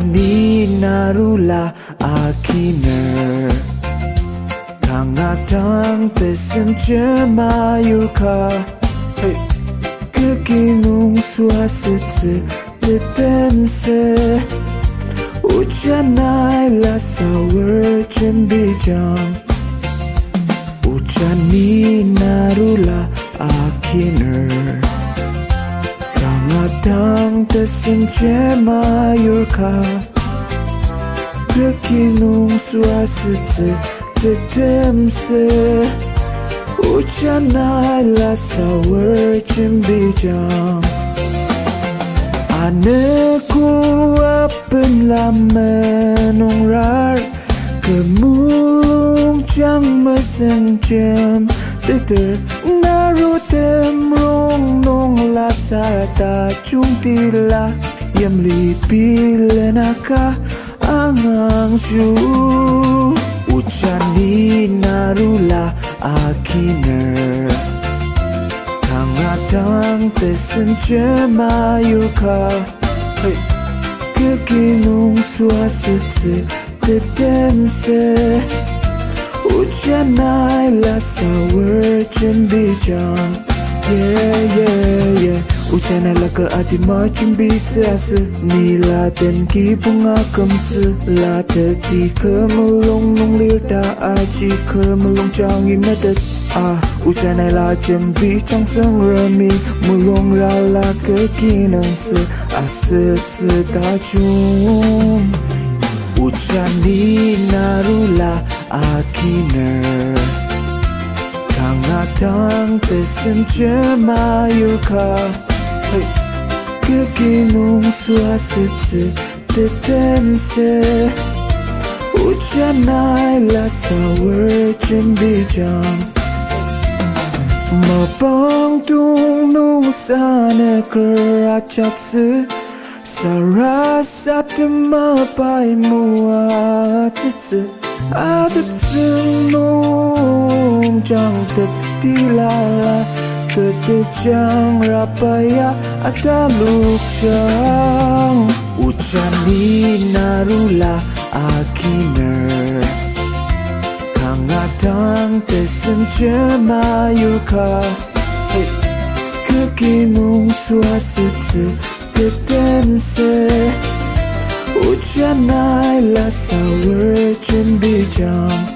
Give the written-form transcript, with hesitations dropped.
Uchani narula akiner Tangatang tesim cema yurka Kekinung suasitse tetemse Uchanai la sour chimbijam Uchani narula akiner Tangatang tesim cema yurka Kekinung suasitse tetemse Uchanai la sour chimbijam Anakku apen lamenong rar Kemulung chang meseng jem Teter narutem rong nong la sata chung tila Yam li pilenaka angang shu Uchani narula akiner Tangatang tesim cema yurka Kekinung suasitse tetemse Uchanai la sour chimbijam Uchanai la ke ati ma chimbitse ase Nila ten ki bunga kamse La teti kemelong nong lirta aji Kemelong chang im natet Uchanai la chimbi chang sang rami Mulong ra la ke kinang se Aset se ta chung Uchani narula akiner Tangatang tesim cema yurka Kekinung suasitse tetemse Uchanai la sour chimbijam Mabang tung nung sana keracatse Sarasat mapai mua titse Adep nung jang tetilala Kete jang rapaya ataluk jang Uchani narula akiner Tangatang tesim cema yurka Kekinung suasitse tetemse Uchanai la sour chimbijam